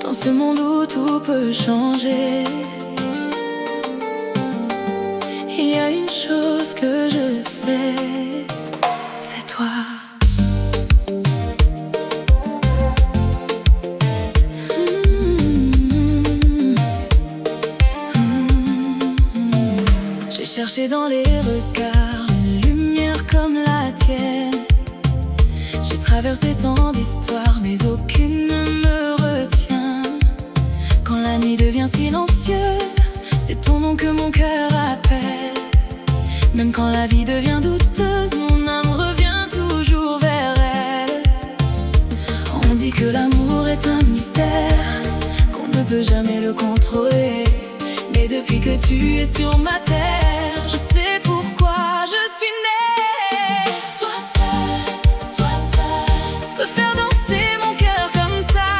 Dans ce monde où tout peut changer, il y a une chose que je sais, c'est toi. J'ai cherché dans les regards une lumière comme la tienne. J'ai traversé tant d'histoires, mais aucune ne me retient. Quand la nuit devient silencieuse, c'est ton nom que mon cœur appelle. Même quand la vie devient douteuse, mon âme revient toujours vers elle. On dit que l'amour est un mystère, qu'on ne peut jamais le contrôler. Mais depuis que tu es sur ma terre, je sais pourquoi je suis née. Toi seul, peut faire danser mon cœur comme ça.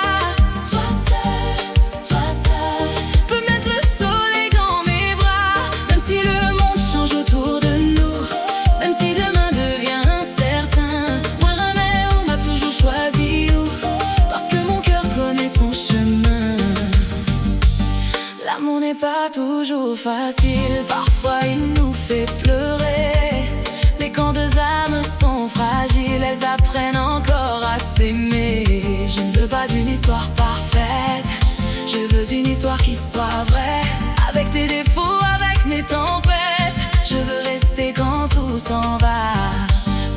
Toi seul, peut mettre le soleil dans mes bras. Même si le monde change autour de nous, même si demain devient incertain, moi la mer m'a toujours choisi, parce que mon cœur connaît son chemin. L'amour n'est pas toujours facile, parfois il nous fait pleurer. Mais quand deux âmes sont fragiles, elles apprennent encore à s'aimer. Je ne veux pas d'une histoire parfaite, je veux une histoire qui soit vraie. Avec tes défauts, avec mes tempêtes, je veux rester quand tout s'en va.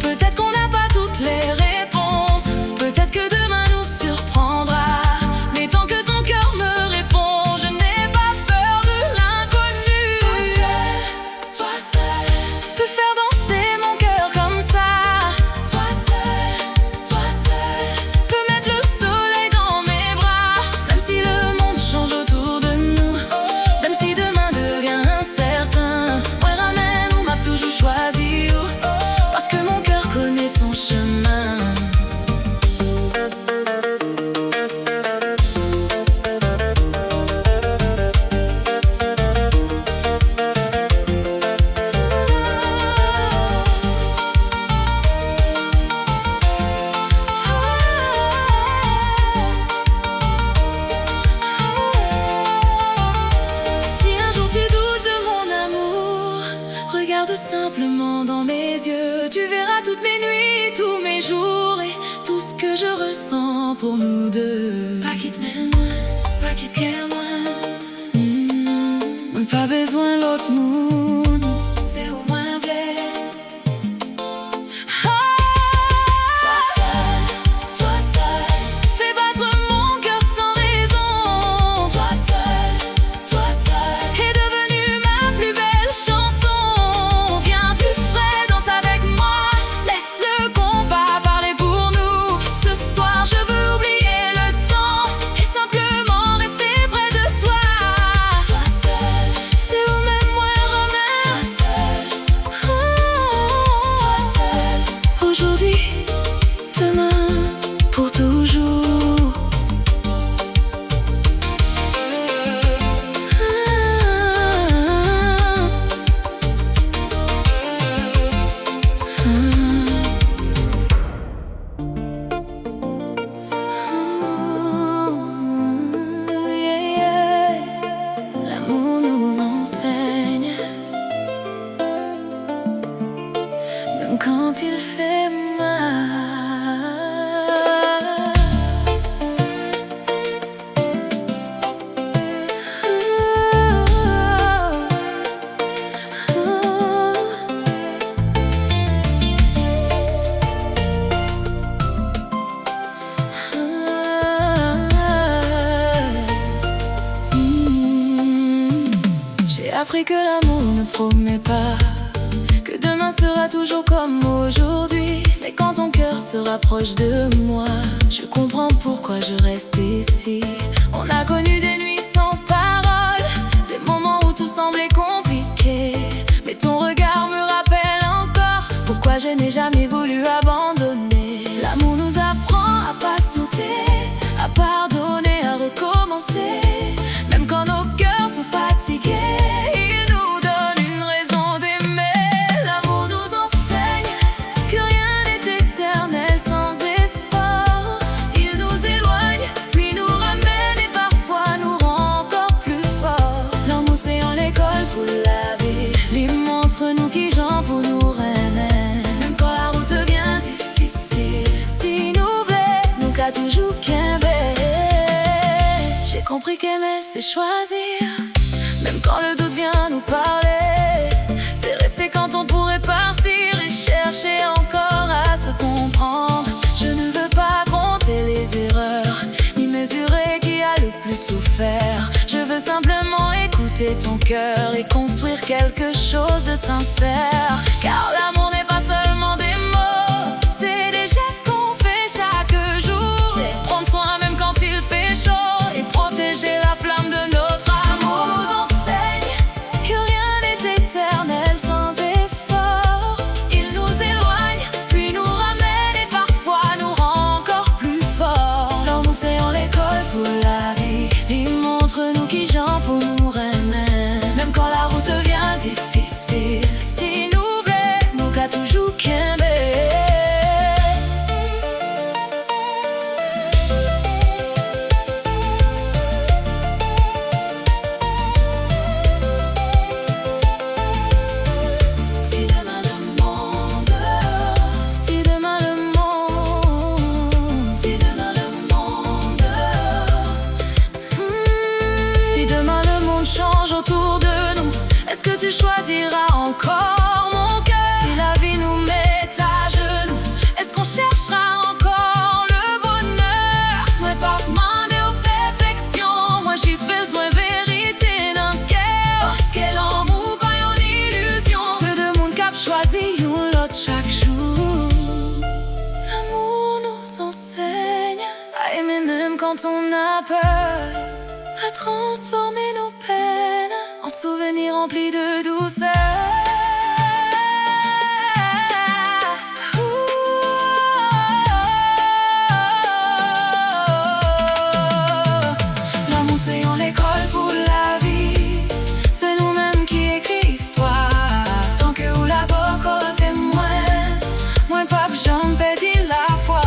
Peut-être qu'on n'a pas toutes les réponses, peut-être que demain nous surprendra. Mais tant que ton cœur me répond, je n'ai pas peur de l'inconnu. Toi seul, peut faire danser mon cœur comme ça. Toi seul, peut mettre le soleil dans mes bras. Même si le monde change autour de nous, même si demain devient incertain, moi la même m'a toujours choisi, parce que mon cœur connaît son chemin. Si un jour tu doutes de mon amour, regarde simplement dans mes yeux. Tu verras toutes mes nuits, tous mes jours et tout ce que je ressens pour nous deux. Pas qui te m'aime moins, pas qui te care moins. Pas besoin l'autre monde, c'est au moins vrai. Toi seul, fais battre mon cœur sans raison. Toi seul, est devenu ma plus belle chanson. Viens plus frais, danse avec moi, laisse le combat parler pour nous. Ce soir je veux oublier le temps et simplement rester près de toi. Toi seul, c'est où même moi Romain. Toi seul, aujourd'hui, demain, pour toujours. L'amour nous enseigne, même quand il fait mal. J'ai appris que l'amour ne promet pas que demain sera toujours comme aujourd'hui. Mais quand ton cœur se rapproche de moi, je comprends pourquoi je reste ici. On a connu des nuits sans parole, des moments où tout semblait compliqué. Mais ton regard me rappelle encore pourquoi je n'ai jamais voulu abandonner. L'amour nous apprend à patienter, à pardonner, à recommencer. Même quand nos cœurs sont fatigués, il nous donne une raison d'aimer. J'ai compris qu'aimer c'est choisir, même quand le doute vient nous parler. C'est rester quand on pourrait partir et chercher encore à se comprendre. Je ne veux pas compter les erreurs, ni mesurer qui a le plus souffert. Je veux simplement écouter ton cœur et construire quelque chose de sincère. Car l'amour n'est pas seulement des mots, c'est des gestes qu'on fait chaque jour. C'est prendre soin même quand il fait chaud et protéger la flamme de notre amour. Nous enseigne que rien n'est éternel sans effort. Il nous éloigne, puis nous ramène et parfois nous rend encore plus forts. L'amour c'est en l'école pour la vie, il montre-nous qui Jean pour nous remettre. Même quand la route devient difficile, si nous voulons, nous qu'à toujours qu'aimer. Autour de nous, est-ce que tu choisiras encore mon cœur? Si la vie nous met à genoux, est-ce qu'on cherchera encore le bonheur? Moi pas demander aux perfections, moi j'ai besoin de vérité d'un cœur. Parce que l'amour pas une illusion, c'est de monde qui a choisi l'autre chaque jour. L'amour nous enseigne à aimer même quand on a peur, à transformer nos peines en souvenirs remplis de douceur. L'amour c'est en l'école pour la vie, c'est nous-mêmes qui écrit l'histoire. Tant que ou la boco témoin, moi pas j'en pédis la foi.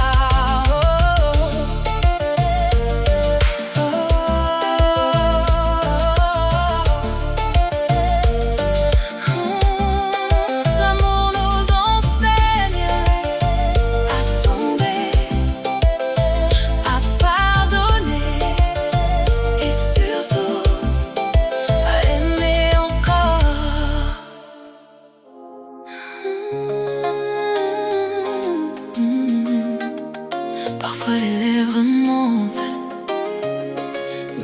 Parfois les lèvres montent,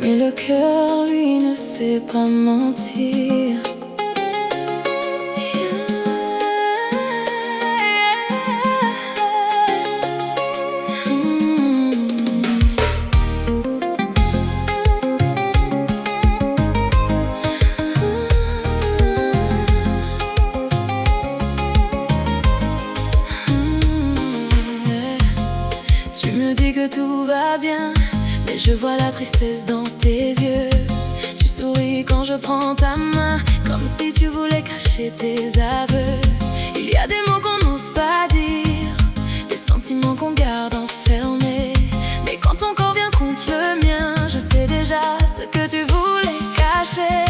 mais le cœur lui ne sait pas mentir. Tu me dis que tout va bien, mais je vois la tristesse dans tes yeux. Tu souris quand je prends ta main, comme si tu voulais cacher tes aveux. Il y a des mots qu'on n'ose pas dire, des sentiments qu'on garde enfermés. Mais quand ton corps vient contre le mien, je sais déjà ce que tu voulais cacher.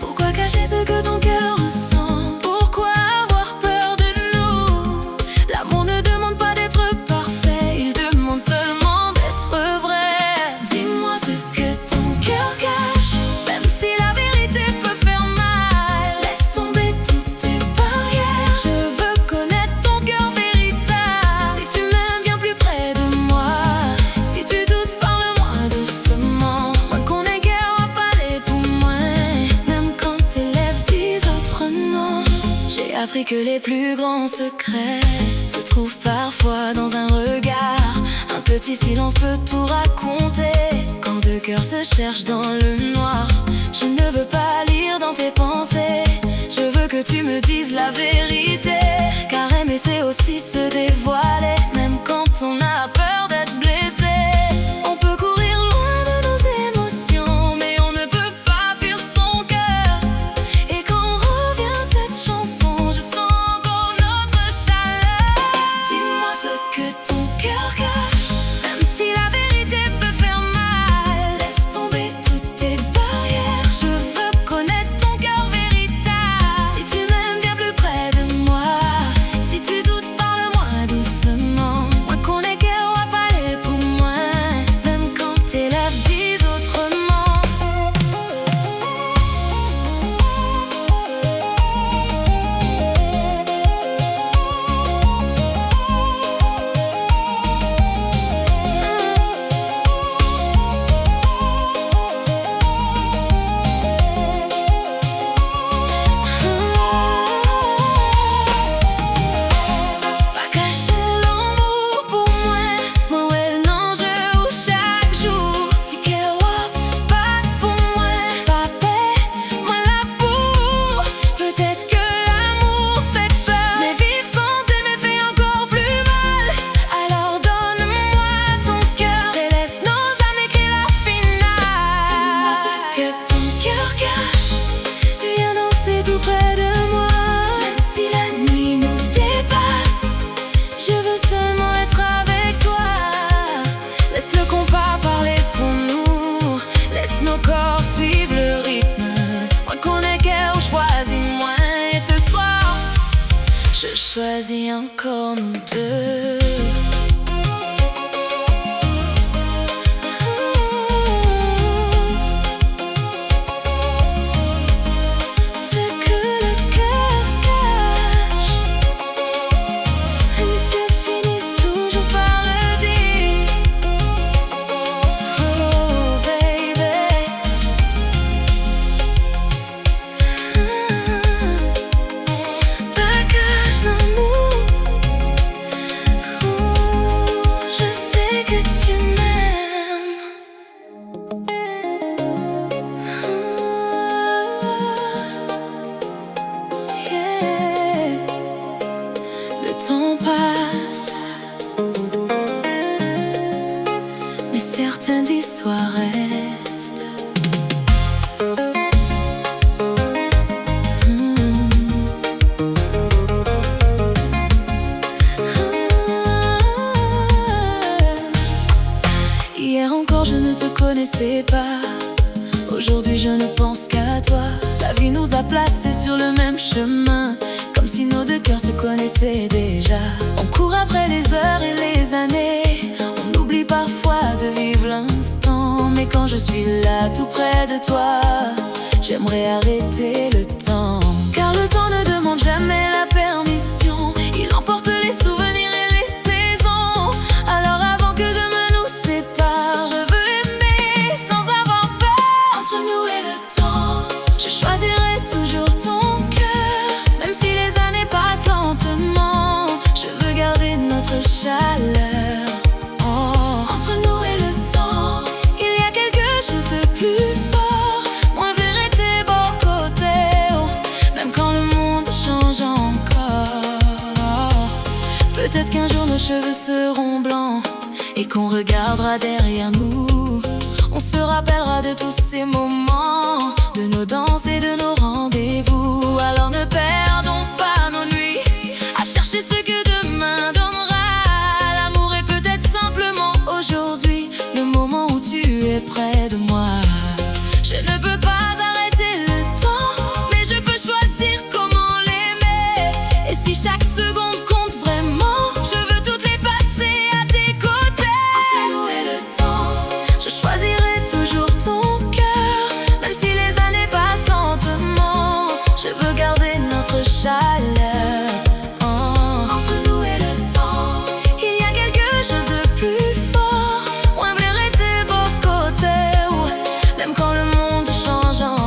Pourquoi cacher ce que ton cœur ressent? Pourquoi avoir peur de nous? L'amour ne demande pas d'être parfait, il demande seulement d'être vrai. Dis-moi ce que ton cœur cache, même si la vérité peut faire mal. Laisse tomber toutes tes barrières, je veux connaître ton cœur véritable. Si tu m'aimes, viens plus près de moi. Si tu doutes, parle-moi doucement. Moi qu'on est guère, on va parler pour moi, même quand tes lèvres disent autrement. J'ai appris que les plus grands secrets se trouvent parfois dans un regard. Un petit silence peut tout raconter. Quand deux cœurs se cherchent dans le noir, je ne veux pas lire dans tes pensées. Je veux que tu me dises la vérité, car aimer c'est aussi se dévoiler, même quand on a peur d'être blessé. On peut courir loin de nos émotions, mais on ne peut pas fuir son cœur. Et quand revient cette chanson, je sens encore notre chaleur. Dis-moi ce que ton cœur cache, même si la vérité peut faire mal. Laisse tomber toutes tes barrières, je veux connaître ton cœur véritable. choisi encore nous deux. Le temps passe, mais certaines histoires restent. Hier encore je ne te connaissais pas, aujourd'hui je ne pense qu'à toi. La vie nous a placés sur le même chemin, comme si nos deux cœurs se connaissaient déjà. On court après les heures et les années, on oublie parfois de vivre l'instant. Mais quand je suis là tout près de toi, j'aimerais arrêter le temps. Car le temps ne demande jamais la permission, il emporte les souvenirs et les saisons. Alors avant que demain nous sépare, je veux aimer sans avoir peur. Entre nous et le temps, je choisirai toujours ton cœur. Même si les années passent lentement, je veux garder notre chaleur. Oh. Entre nous et le temps, il y a quelque chose de plus fort. Moi verrai tes beaux côtés, oh. Même quand le monde change encore. Peut-être qu'un jour nos cheveux seront blancs et qu'on regardera derrière nous. On se rappellera de tous ces moments, de nos danses et de nos rendez-vous. Alors ne perdons pas nos nuits à chercher ce que demain donnera. L'amour est peut-être simplement aujourd'hui, le moment où tu es près de moi. Je ne peux pas arrêter le temps, mais je peux choisir comment l'aimer. Et si chaque seconde compte vraiment, je veux toutes les passer à tes côtés. Entre nous et le temps, je choisirai toujours ton cœur. Même si les années passent lentement, je veux garder notre chaleur. Oh. Entre nous et le temps, il y a quelque chose de plus fort. Moi verrai tes beaux côtés, oh. Même quand le monde change encore.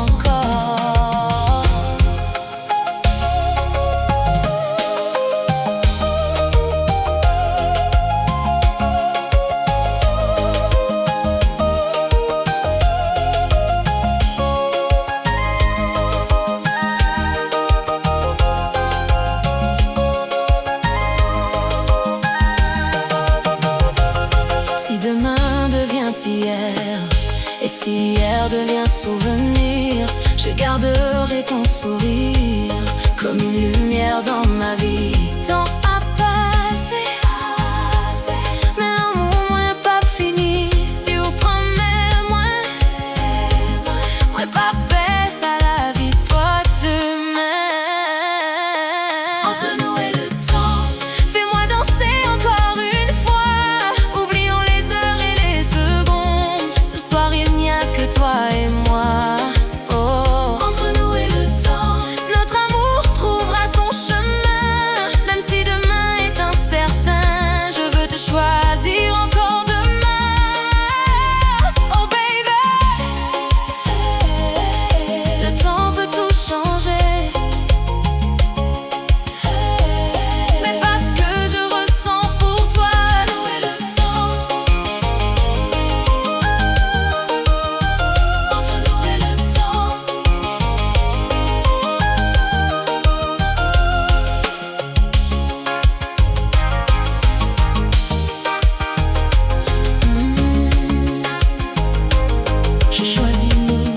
Si demain devient hier, et si hier devient souvenir, je garderai ton sourire comme une lumière dans ma vie. Tant à passer, mais l'amour n'est pas fini. Si vous promets-moi, moi pas baisse à la vie, pas demain. Entre nous et le temps, fais-moi danser encore une fois. Oublions les heures et les secondes, ce soir il n'y a que toi et moi. Oh. Entre nous et le temps, notre amour trouvera son chemin. Même si demain est incertain, je veux te choisir encore demain. Oh baby, le temps peut tout changer, mais parce que je ressens pour toi. Nous et le temps, entre nous et le temps. Je choisis nous.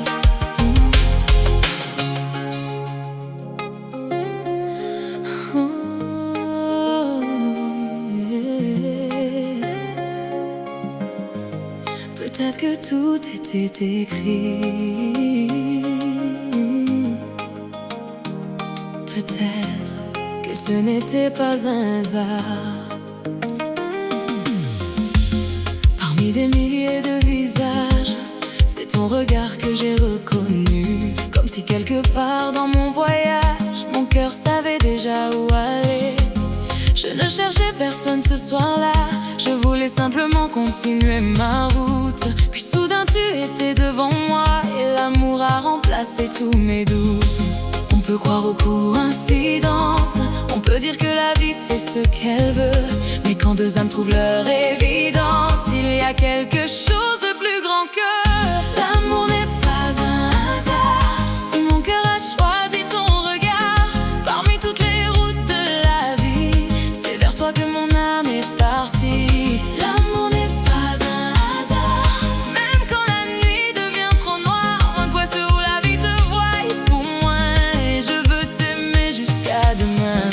Peut-être que tout était écrit. Peut-être que ce n'était pas un hasard. Parmi des milliers de visages, c'est ton regard que j'ai reconnu. Comme si quelque part dans mon voyage, mon cœur savait déjà où aller. Je ne cherchais personne ce soir-là, je voulais simplement continuer ma route. Puis soudain tu étais devant moi et l'amour a remplacé tous mes doutes. On peut croire aux coïncidences, on peut dire que la vie fait ce qu'elle veut, mais quand deux âmes trouvent leur évidence, il y a quelque chose de plus grand que l'amour n'est pas un hasard. Si mon cœur a choisi ton regard, parmi toutes les routes de la vie, c'est vers toi que mon âme est partie. L'amour n'est pas un hasard. Même quand la nuit devient trop noire, m'angoisse où la vie te voie pour moi, et je veux t'aimer jusqu'à demain.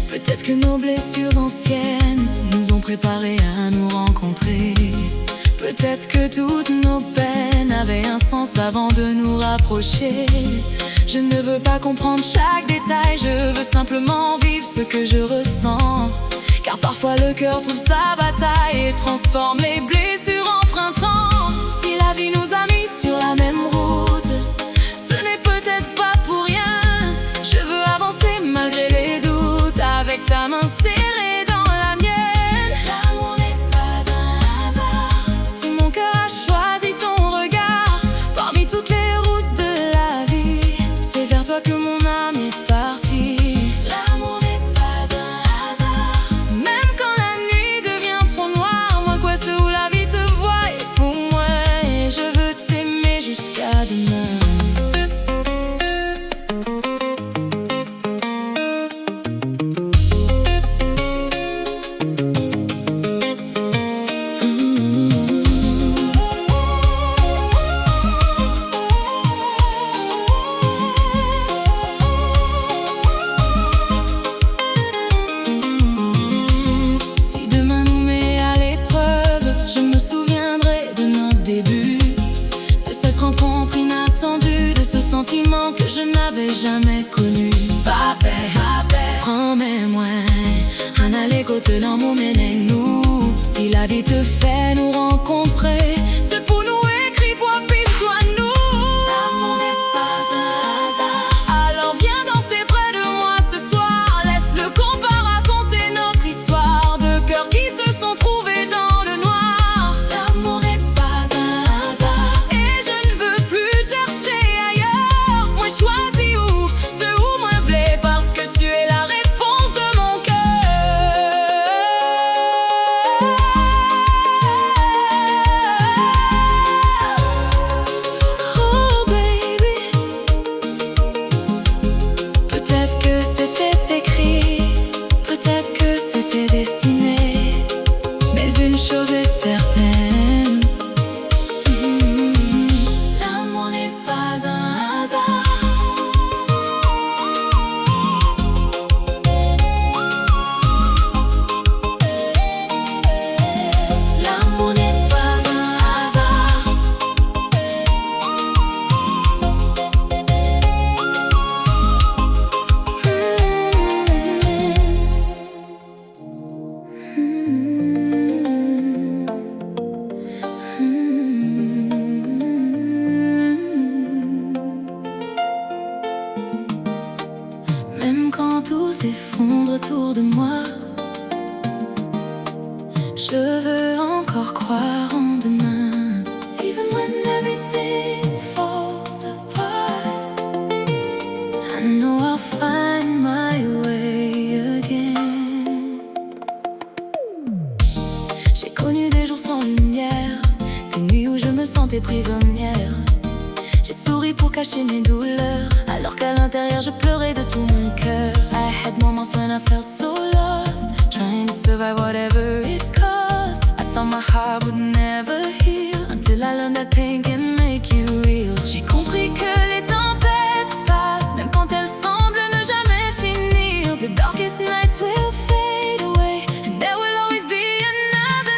Peut-être que nos blessures anciennes nous ont préparés à nous rencontrer. Peut-être que toutes nos peines avaient un sens avant de nous rapprocher. Je ne veux pas comprendre chaque détail, je veux simplement vivre ce que je ressens. Car parfois le cœur trouve sa bataille et transforme les blessures en printemps. Si la vie nous a mis sur la même route, ce n'est peut-être pas pour rien. Je veux avancer malgré les doutes, avec ta main serrée dans la mienne. L'amour n'est pas un hasard. Si mon cœur a choisi ton regard, parmi toutes les routes de la vie, c'est vers toi que mon âme est partie. L'amour n'est pas un hasard. Même quand la nuit devient trop noire, m'angoisse où la vie te voie pour moi, et je veux t'aimer jusqu'à demain. Si demain nous met à l'épreuve, je me souviendrai de notre début, de cette rencontre inattendue, de ce sentiment que je n'avais jamais connu. Papé, promets-moi, un aller côté l'amour mène nous. Si la vie te fait nous rencontrer, c'est pour nous écrit, profite-toi nous. L'amour n'est pas un hasard. Alors viens danser près de moi ce soir, laisse le compas raconter notre histoire de cœurs qui se sont trouvés dans le noir. L'amour n'est pas un hasard, et je ne veux plus chercher ailleurs. Moi choisis où, ce où moi voulais, parce que tu es la réponse de mon cœur. Oh baby, peut-être que c'était écrit, peut-être que c'était destiné, mais une chose est certaine, l'amour n'est pas un hasard. L'amour n'est pas un hasard. Même quand tout s'effondre autour de moi, je veux encore croire en demain. Even when everything falls apart, I know I'll find my way again. J'ai connu des jours sans lumière, des nuits où je me sentais prisonnière. J'ai souri pour cacher mes douleurs, alors qu'à l'intérieur je pleurais de tout mon cœur. I had moments when I felt so lost, trying to survive whatever it cost. I thought my heart would never heal, until I learned that pain can make you real. J'ai compris que les tempêtes passent, même quand elles semblent ne jamais finir. The darkest nights will fade away, and there will always be another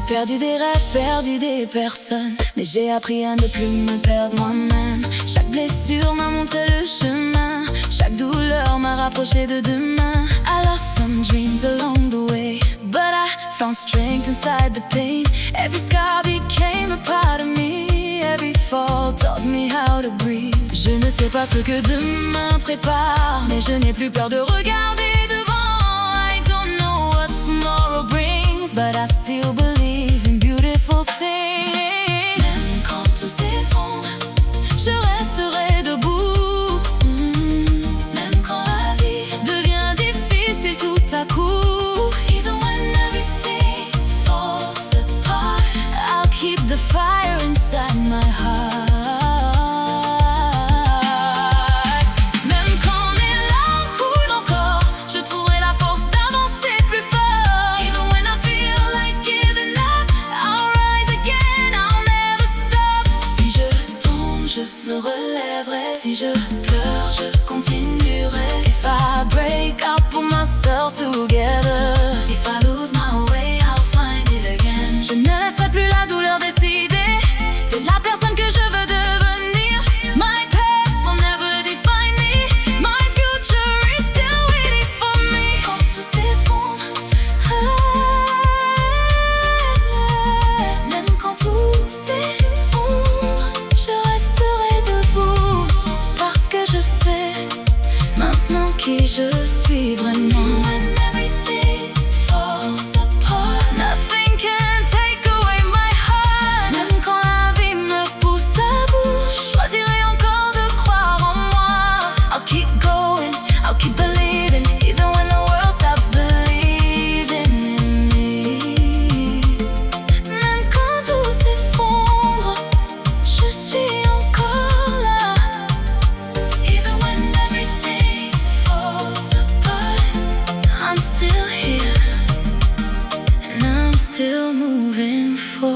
perdu des rêves, perdu des personnes, mais j'ai appris à ne plus me perdre moi-même. Chaque blessure m'a montré le chemin, chaque douleur m'a rapproché de demain. I lost some dreams along the way, but I found strength inside the pain. Every scar became a part of me, every fall taught me how to breathe. Je ne sais pas ce que demain prépare, mais je n'ai plus peur de regarder devant. I don't know what tomorrow brings, but I still believe in beautiful things. Même quand tout s'effondre, je resterai debout. Même quand la vie devient difficile tout à coup, even when everything falls apart, I'll keep the fire inside my heart. Même quand mes larmes coulent encore, je trouverai la force d'avancer plus fort. Even when I feel like giving up, I'll rise again, I'll never stop. Si je tombe, je me relèverai. Si je pleure, je continuerai. If I break, I'll pull myself together. If I lose my way, I'll find it again. Je ne laisserai plus la douleur décider de la personne que je veux devenir. My past will never define me. My future is still waiting for me. Quand tout s'effondre, même quand tout s'effondre, je resterai debout, parce que je sais maintenant qui je suis vraiment. When everything falls apart, nothing can take away my heart. Même quand la vie me pousse à bout, je choisirai encore de croire en moi. I'll keep going, I'll keep believing, even when the world stops believing in me. Même quand tout s'effondre, je suis encore là. Even when everything falls apart, I'm still here, and I'm still moving forward.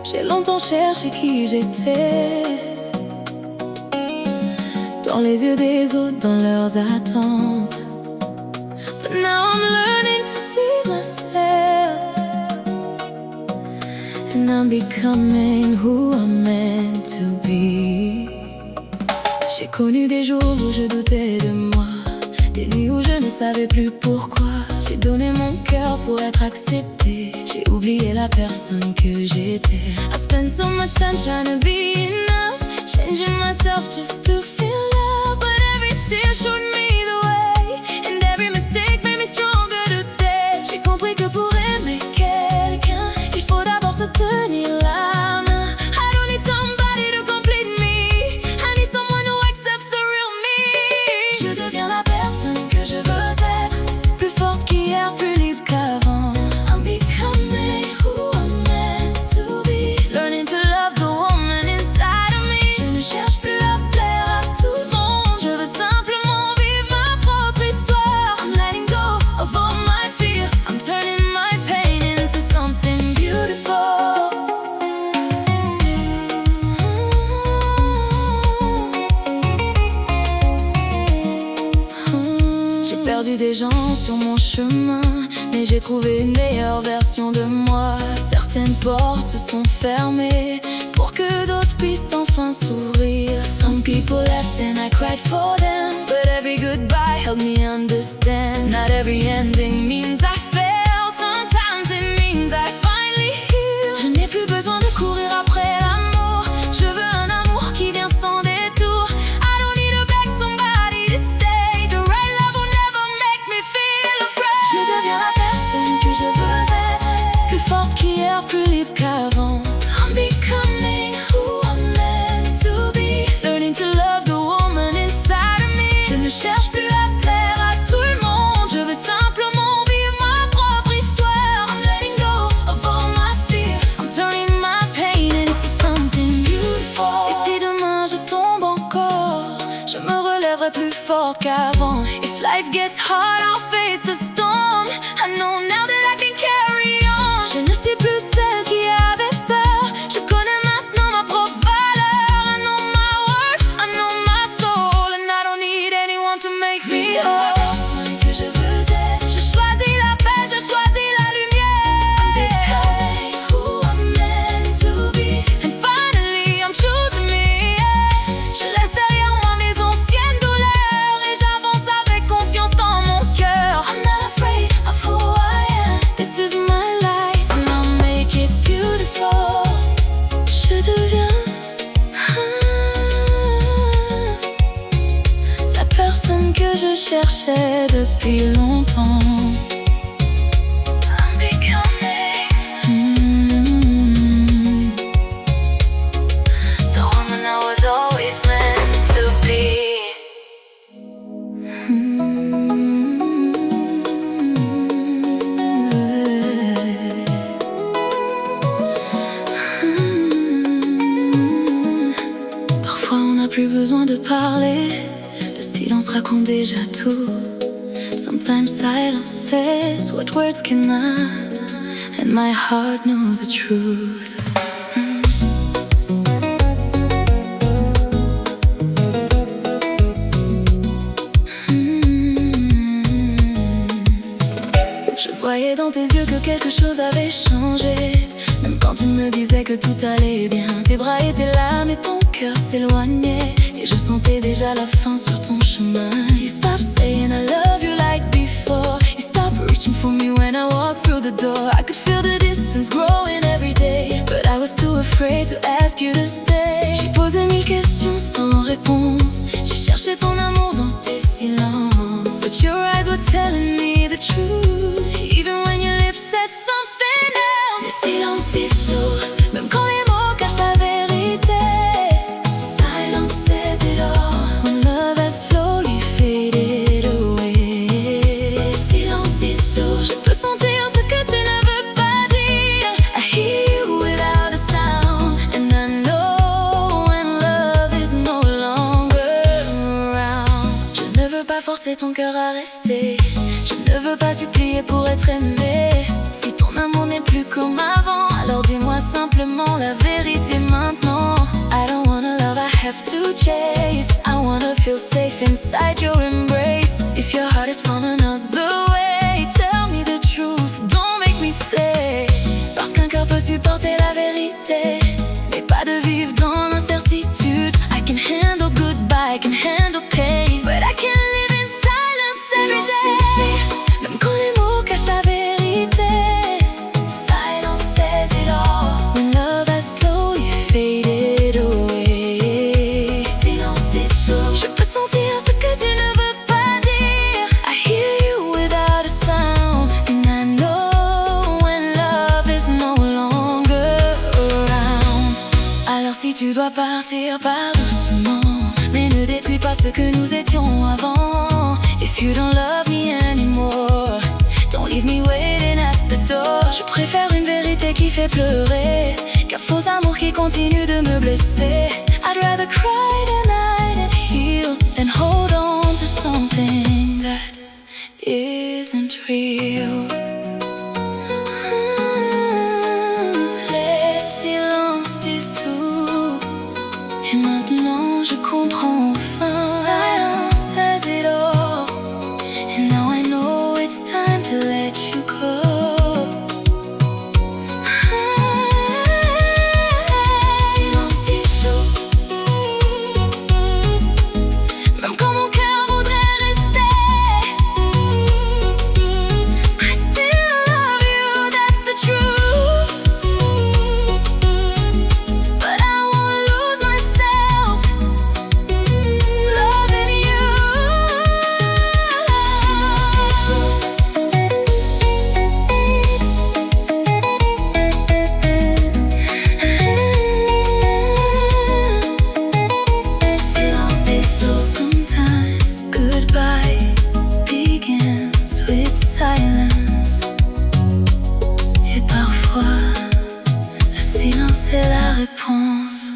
J'ai longtemps cherché qui j'étais, dans les yeux des autres, dans leurs attentes. But now I'm learning to see myself, and I'm becoming who I'm meant to be. J'ai connu des jours où je doutais de moi, des nuits où je ne savais plus pourquoi. J'ai donné mon cœur pour être accepté, j'ai oublié la personne que j'étais. I spent so much time trying to be enough, changing myself just to feel love. But every tear showed me the way, and every mistake made me stronger today. J'ai compris que pour aimer quelqu'un, il faut d'abord se tenir la main. I don't need somebody to complete me, I need someone who accepts the real me. Je deviens la personne que je veux être, plus forte qu'hier, plus libre qu'avant. I'm becoming who I'm meant to be, learning to love the woman inside of me. Je ne cherche plus à plaire à tout le monde, je veux simplement vivre ma propre histoire. I'm letting go of all my fears, I'm turning my pain into something beautiful. J'ai perdu des gens sur mon chemin, mais j'ai trouvé une meilleure version de moi. Certaines portes se sont fermées pour que d'autres puissent enfin s'ouvrir. Some people left and I cried for them, but every goodbye helped me understand. Not every ending means I failed, sometimes it means I finally healed. Je n'ai plus besoin de courir après l'amour, je veux un amour qui vient sans détour. I don't need to beg somebody to stay, the right love will never make me feel afraid. Je deviens la personne que je veux être, plus forte qu'hier, plus libre qu'avant. I'm becoming who I'm meant to be, learning to love the woman inside of me. Je ne cherche plus à plaire à tout le monde, je veux simplement vivre ma cherchais depuis longtemps. I'm becoming the woman I was always meant to be. Parfois on n'a plus besoin de parler, le silence raconte déjà tout. Sometimes silence says what words cannot, and my heart knows the truth. Je voyais dans tes yeux que quelque chose avait changé, même quand tu me disais que tout allait bien. Tes bras étaient là mais ton cœur s'éloignait, et je sentais déjà la fin sur ton chemin. You stopped saying I love you like before. You stopped reaching for me when I walked through the door. I could feel the distance growing every day, but I was too afraid to ask you to stay. J'ai posé 1000 questions sans réponse, j'ai cherché ton amour dans tes silences, but your eyes were telling me the truth, even when your lips said something else. Tes silences disent tout, même quand les mots cachent la vérité. Silence says it all, when love has slowly faded away. Tes silences disent tout, je peux sentir ce que tu ne veux pas dire. I hear you without a sound, and I know when love is no longer around. Je ne veux pas forcer ton cœur à rester, je ne veux pas supplier pour être aimé. Si ton amour n'est plus comme avant, alors dis-moi simplement la vérité maintenant. I don't wanna love I have to chase, I wanna feel safe inside your embrace. If your heart is from another way, tell me the truth, don't make me stay. Parce qu'un cœur peut supporter la vérité, mais pas de vivre dans l'incertitude. I can handle goodbye, I can handle pain, but I can't live in silence every day. Même quand les mots cachent la vérité. Silence says it all, when love has slowly faded away. Silence dit tout, je peux sentir ce que tu ne veux pas dire. I hear you without a sound, and I know when love is no longer around. Alors si tu dois partir, pars doucement, mais ne détruis pas ce que nous étions avant. If you don't love me anymore, don't leave me waiting at the door. Je préfère une vérité qui fait pleurer qu'un faux amour qui continue de me blesser. I'd rather cry tonight and heal than hold on to something that isn't real. Les silences disent tout, et maintenant je comprends enfin. Silence says it all, and now I know it's time to let you go. Silence dit tout, même quand mon cœur voudrait rester. I still love you, that's the truth, but I won't lose myself loving you. Silence dit tout. Sometimes goodbye begins with silence, et parfois le silence est la réponse.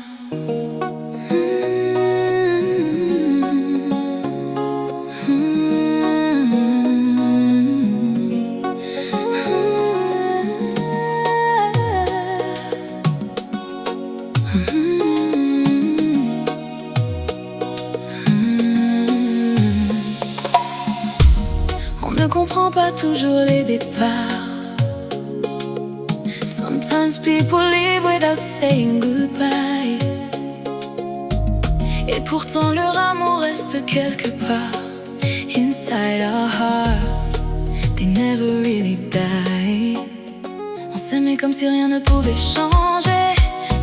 On ne comprend pas toujours les départs. Sometimes people leave without saying goodbye, et pourtant leur amour reste quelque part inside our hearts. They never really die. On s'aimait comme si rien ne pouvait changer,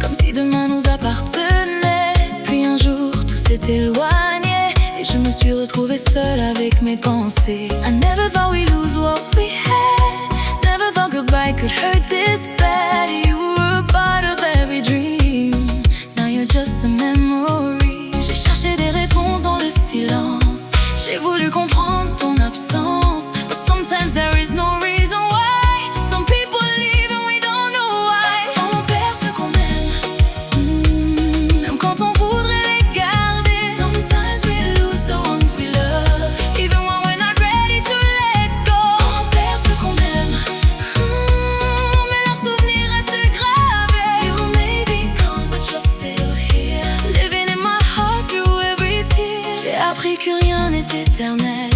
comme si demain nous appartenait. Puis un jour tout s'est éloigné, et Je me suis retrouvée seule avec mes pensées. I never thought we'd lose what we had. Never thought goodbye could hurt this bad. You were a part of every dream. Now you're just a memory. J'ai cherché des réponses dans le silence. J'ai voulu comprendre ton absence. But sometimes there is no reason why. Some people leave and we don't know why. On perd ce qu'on aime, même quand on voudrait les garder. Sometimes we lose the ones we love, even when we're not ready to let go. On perd ce qu'on aime, mais leurs souvenirs restent gravés. You may be gone, but you're still here, living in my heart through every tear. J'ai appris que rien n'est éternel,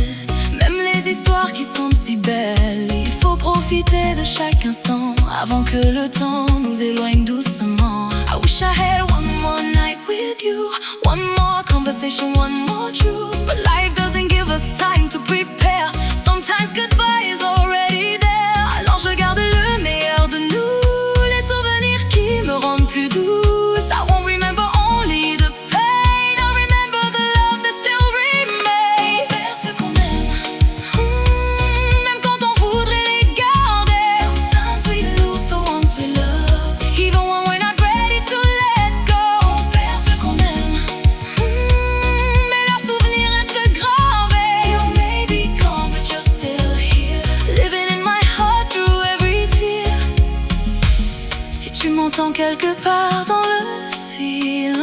même les histoires qui semblent si belles. Il faut profiter de chaque instant avant que le temps nous éloigne doucement. I wish I had one more night with you, one more conversation, one more truth. But life doesn't give us time to prepare. Sometimes goodbye is already there. Alors je garde le meilleur de nous, les souvenirs qui me rendent plus douce. I won't remember only the pain, I'll remember the love that still remains. Faire ce qu'on aime, même quand on voudrait les garder. Sometimes we lose the ones we love, even when we're not ready to let go. On perd ce qu'on aime, mais leurs souvenirs restent gravés. You may be gone, but you're still here, living in my heart through every tear. Si tu m'entends quelque part dans le silence,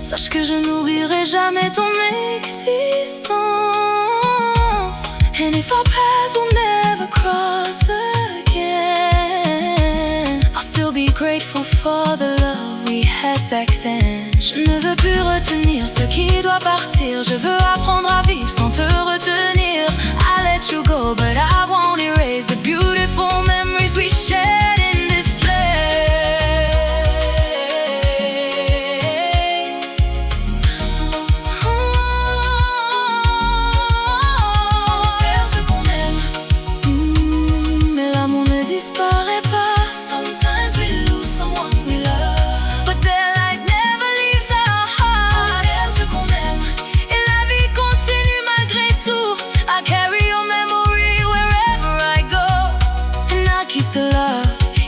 sache que je n'oublierai jamais ton existence. And if our paths will never cross again, I'll still be grateful for the love we had back then. Je ne veux plus retenir ce qui doit partir. Je veux apprendre à vivre sans te retenir. I let you go, but I won't erase the beautiful memories we shared in this place. Faire ce qu'on aime, mais l'amour ne disparaît pas. Sometimes we lose someone we love, but their light never leaves our hearts. Faire ce qu'on aime, et la vie continue malgré tout. I carry your memory wherever I go, and I keep the love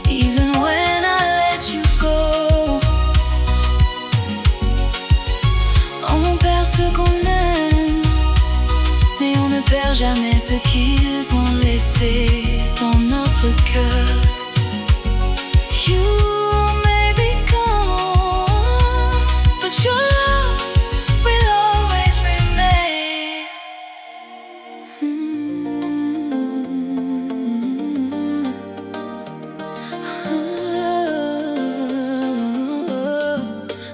even when I let you go. On perd ce qu'on aime, mais on ne perd jamais ce qu'ils ont laissé dans notre cœur. You may be gone, but your love will always remain.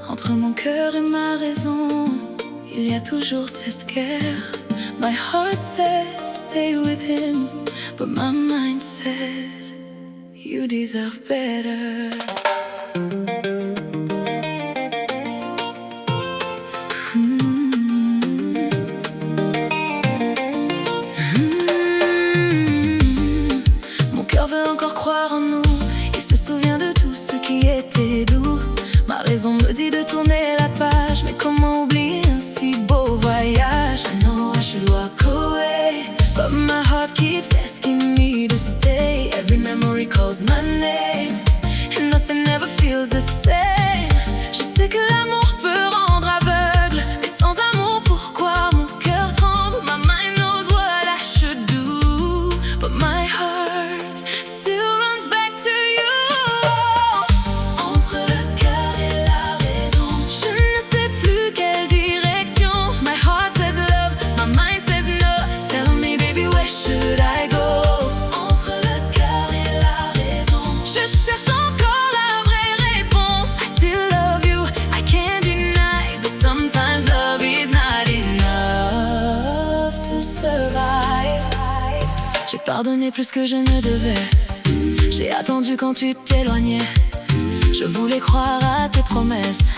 Entre mon cœur et ma raison, il y a toujours cette guerre. My heart says stay with him, but my mind says you deserve better. Mon cœur veut encore croire en nous, il se souvient de tout ce qui était doux. Ma raison me dit de tourner la page, mais comment oublier un si beau voyage? I know I should walk away, but my heart keeps asking me to stay. Every memory calls my name, and nothing ever feels the same. Je sais que l'amour peut rendre aveugle, mais sans amour pourquoi mon cœur tremble? My mind knows what I should do, but my heart still runs back to you. Entre le cœur et la raison, je ne sais plus quelle direction. My heart says love, my mind says no. Tell me baby, where should I go? Entre le cœur et la raison, je cherche encore la vraie réponse. I still love you, I can't deny, but sometimes love is not enough to survive. J'ai pardonné plus que je ne devais, j'ai attendu quand tu t'éloignais. Je voulais croire à tes promesses,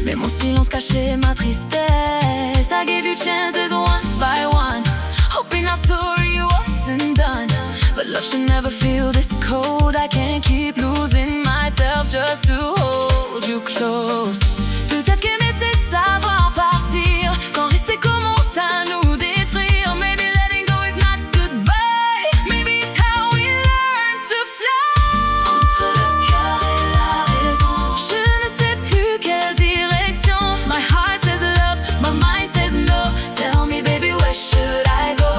mais mon silence cachait ma tristesse. I gave you chances one by one, hoping our story wasn't done. But love should never feel this cold. I can't keep losing myself just to hold you close. Peut-être qu'aimer c'est savoir partir, rester commence à nous détruire. Maybe letting go is not goodbye. Maybe it's how we learn to fly. Entre le cœur et la raison, je ne sais plus quelle direction. My heart says love, my mind says no. Tell me baby, where should I go?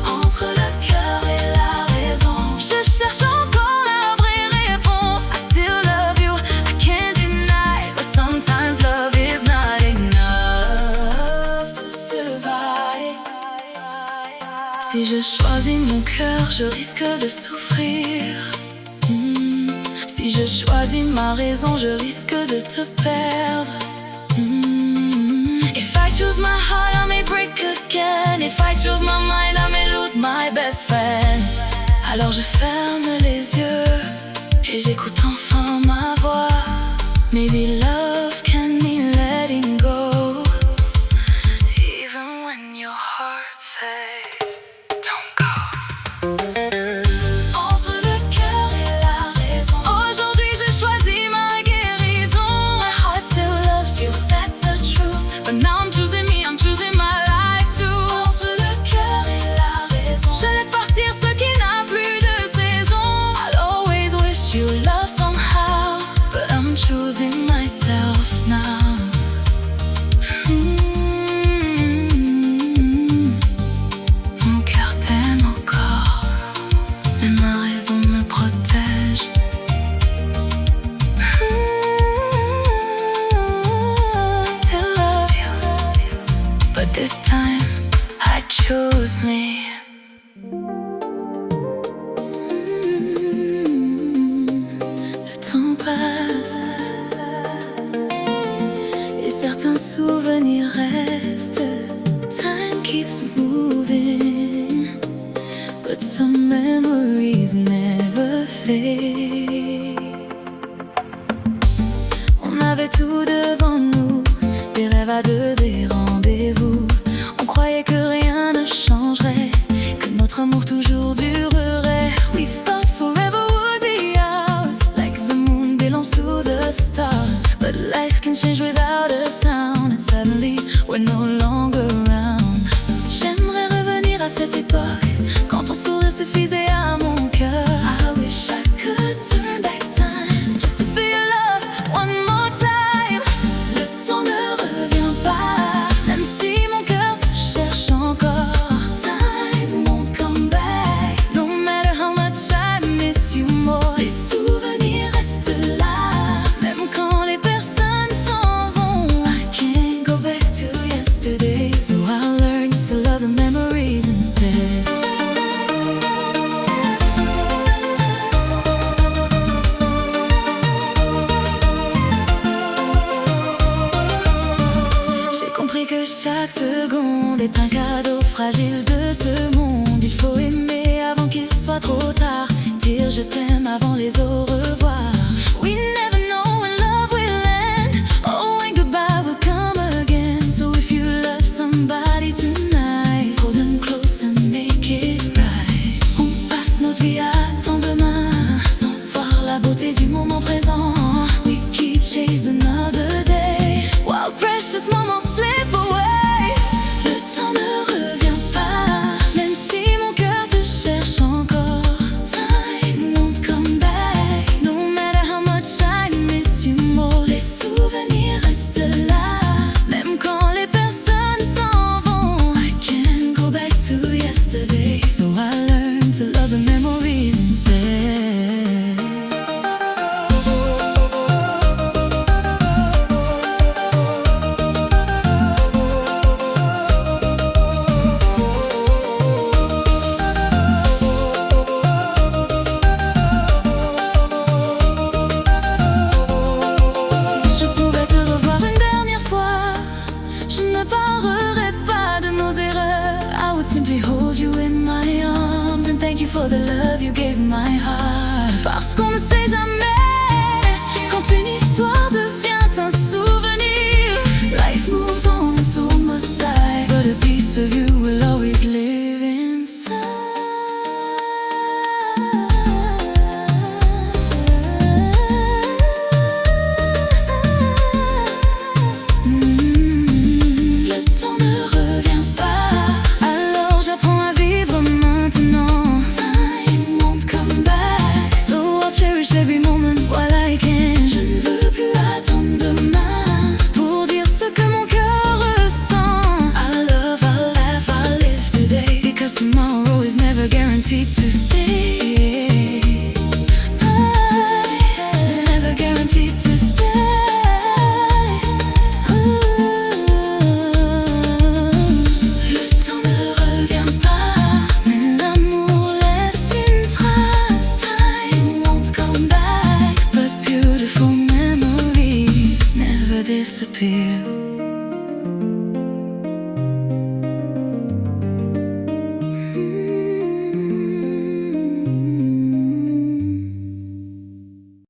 Entre le cœur et la raison, je cherche encore la vraie réponse. I still love you, I can't deny, but sometimes love is not enough to survive. Si je choisis mon cœur, je risque de souffrir. Si je choisis ma raison, je risque de te perdre. If I choose my heart, I may break again. If I choose my mind, I may lose my best friend. Alors je ferme les yeux et j'écoute enfin ma voix. Maybe love can mean letting go, even when your heart says don't go. Entre le cœur et la raison, aujourd'hui je choisis ma guérison. My heart still loves you, that's the truth. But now I'm choosing me, I'm choosing my life too. Entre le cœur et la raison, je laisse partir ce qui n'a plus de saison. I'll always wish you love somehow, but I'm choosing myself now. Mon cœur t'aime encore, mais ma raison me protège. I still love you, but this time I choose me. Le temps passe et certains souvenirs restent. Time keeps moving, but some memories never fade. On avait tout devant nous, des rêves à deux, des rendez-vous. On croyait que rien ne changerait, que notre amour toujours durerait. We thought forever would be ours, like the moon belongs to the stars. But life can change without a sound, and suddenly we're no longer around. J'aimerais revenir à cette époque, quand ton sourire suffisait à mon cœur. I wish I could turn back time, just to feel your love one more time. Le temps ne revient pas, même si mon cœur te cherche encore. Time won't come back, no matter how much I miss you more. Les souvenirs restent là, même quand les personnes s'en vont. I can't go back to yesterday, so I'll learn to love the memories instead. J'ai compris que chaque seconde est un cadeau fragile de ce monde. Il faut aimer avant qu'il soit trop tard, dire je t'aime avant les au revoir. We never know when love will end, or when goodbye will come again. So if you love somebody tonight, hold them close and make it right. On passe notre vie à tant demain, sans voir la beauté du moment présent. We keep chasing another day, while precious moments slip away. Le temps ne revient pas, même si mon cœur te cherche encore. Time won't come back, no matter how much I miss you more. Les souvenirs restent là, même quand les personnes s'en vont. I can't go back to yesterday, so I learn to love the memories instead. Si je pouvais te revoir une dernière fois, je ne parlerais pas de nos erreurs. I would simply hold you in my arms and thank you for the love you gave my heart. Parce qu'on ne sait jamais quand une histoire devient un souvenir. Life moves on and so must I, but a piece of you will always live inside. Le temps ne soupir.